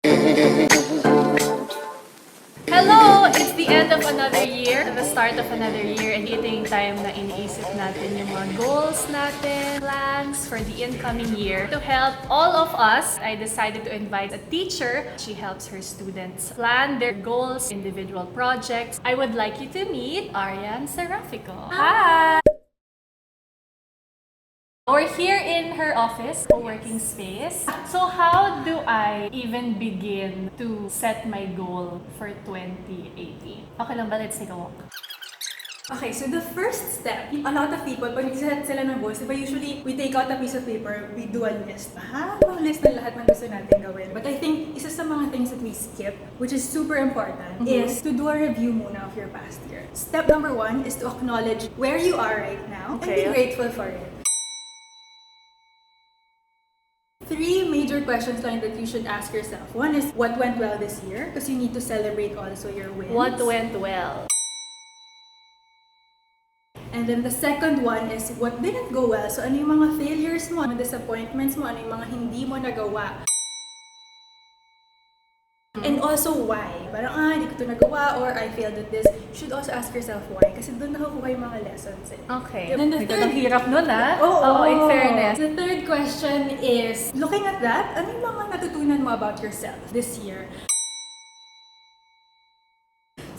Hello! It's the end of another year, the start of another year, and ito yung time na iniisip natin yung mga goals natin, plans for the incoming year. To help all of us, I decided to invite a teacher. She helps her students plan their goals, individual projects. I would like you to meet Arriane Serafico. Hi! We're here in her office, co-working space. So how do I even begin to set my goal for 2018? Okay lang ba? Let's take a walk. Okay, so the first step, a lot of people, pag nagsiset sila ng goals, diba usually we take out a piece of paper, we do a list. Mahabang list ng lahat ng gusto natin gawin. But I think isa sa mga things that we skip, which is super important, is to do a review muna of your past year. Step number 1 is to acknowledge where you are right now and be grateful for it. 3 major questions lang that you should ask yourself. One is, what went well this year? Because you need to celebrate also your wins. What went well? And then the second one is, what didn't go well? So ano yung mga failures mo, mga disappointments mo, ano yung mga hindi mo nagawa? And also why? Parang, hindi ko ito nagawa or I failed at this. You should also ask yourself why. Kasi doon nakukuha yung mga lessons. Okay. And then the third, hirap nun in fairness. The third question is, looking at that, ano yung mga natutunan mo about yourself this year?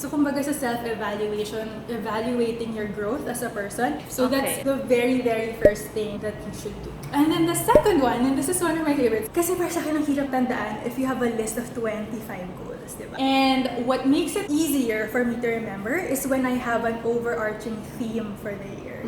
So, kumbaga sa self-evaluation, evaluating your growth as a person. So, that's the very, very first thing that you should do. And then the second one, and this is one of my favorites, kasi para sa akin ang hirap tandaan if you have a list of 25 goals, diba? And what makes it easier for me to remember is when I have an overarching theme for the year.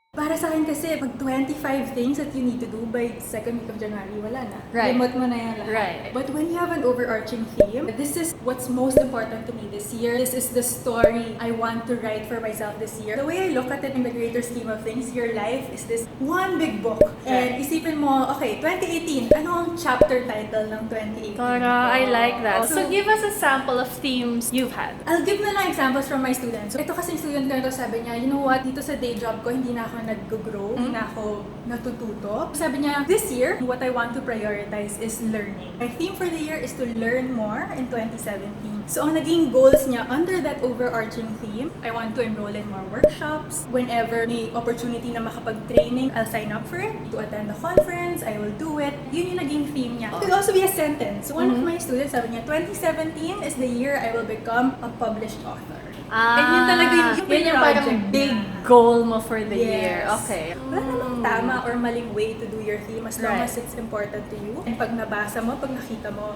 Para sa akin kasi, pag 25 things that you need to do by 2nd week of January, wala na. Right. Remote mo na yan lahat. Right. But when you have an overarching theme, this is what's most important to me this year. This is the story I want to write for myself this year. The way I look at it in the greater scheme of things, your life is this one big book. And isipin mo, okay, 2018, ano ang chapter title ng 2018? I like that. So give us a sample of themes you've had. I'll give na lang examples from my students. So, ito kasing student ko ito, sabi niya, you know what, dito sa day job ko, hindi na ako nag-grow, hindi na ako natututo. Sabi niya, this year, what I want to prioritize is learning. My theme for the year is to learn more in 2017. So, ang naging goals niya under that overarching theme, I want to enroll in more workshops. Whenever may opportunity na makapag-training, I'll sign up for it. To attend a conference, I will do it. Yun yung naging theme niya. It could also be a sentence. One of my students, sabi niya, 2017 is the year I will become a published author. And yun talaga yung parang big goal mo for the year. Okay. Wala namang tama or maling way to do your theme as long as it's important to you. And pag nabasa mo, pag nakita mo,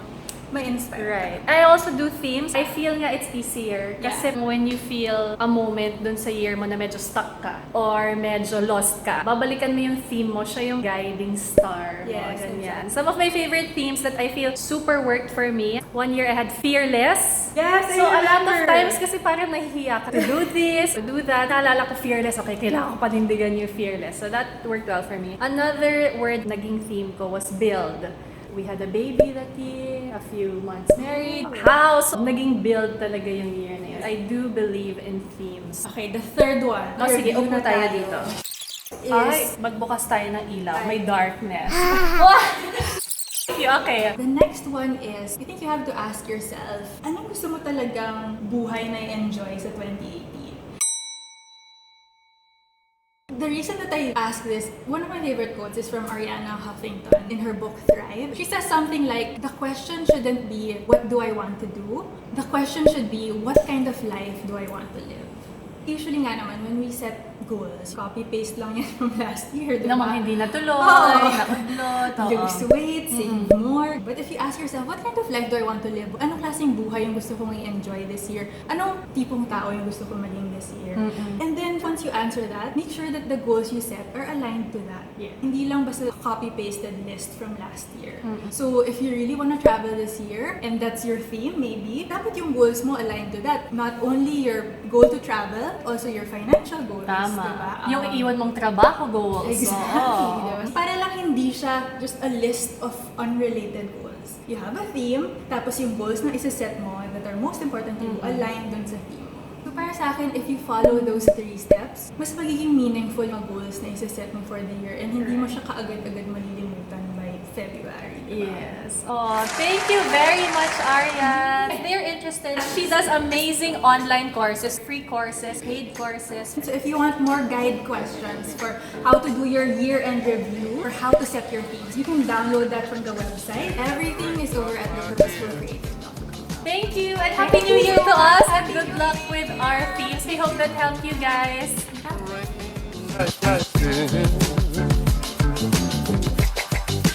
ma-inspire. Right. I also do themes. I feel nga it's easier. Kasi when you feel a moment dun sa year mo na medyo stuck ka or medyo lost ka, babalikan mo yung theme mo, siya yung guiding star. Yes, Ganyan. Some of my favorite themes that I feel super worked for me. One year I had fearless. Yes, So a lot of times kasi parang nahihiya ka to do this, to do that. Naalala ko fearless. Okay, kailangan ko panindigan yung fearless. So that worked well for me. Another word naging theme ko was build. We had a baby that year, a few months married, house. Naging build talaga yung year na yun. I do believe in themes. Okay, the third one. Sige, upo tayo dito. Is, magbukas tayo ng ilaw. May darkness. Okay. the next one is, I think you have to ask yourself, anong gusto mo talagang buhay na i-enjoy sa 2018? The reason that I ask this, one of my favorite quotes is from Ariane Huffington in her book Thrive. She says something like, the question shouldn't be, what do I want to do? The question should be, what kind of life do I want to live? Usually nga naman, when we set goals, copy-paste lang yan from last year, diba? Namang hindi natuloy, naudlot. Lose weight, save more. But if you ask yourself, what kind of life do I want to live? Anong klaseng buhay yung gusto kong i-enjoy this year? Anong tipong tao yung gusto kong maging this year? And then, once you answer that, make sure that the goals you set are aligned to that. Hindi lang basta copy-pasted list from last year. So, if you really want to travel this year, and that's your theme, maybe, dapat yung goals mo aligned to that. Not only your goal to travel, also your financial goals. Diba? Yung iiwan mong trabaho goals. Exactly. Diba? Para lang hindi siya just a list of unrelated goals. You have a theme, tapos yung goals na isa-set mo that are most important to you, align dun sa theme mo. So para sa akin, if you follow those 3 steps, mas magiging meaningful yung goals na isa-set mo for the year and hindi mo siya kaagad-agad malilimutan by February. Yes. Oh, thank you very much, Ariane. If they're interested, she does amazing online courses, free courses, paid courses. So if you want more guide questions for how to do your year-end review or how to set your themes, you can download that from the website. Everything is over at the Purposeful Creative. Thank you, and Happy New Year to us, and good luck with our themes. We hope that helped you guys. Natin.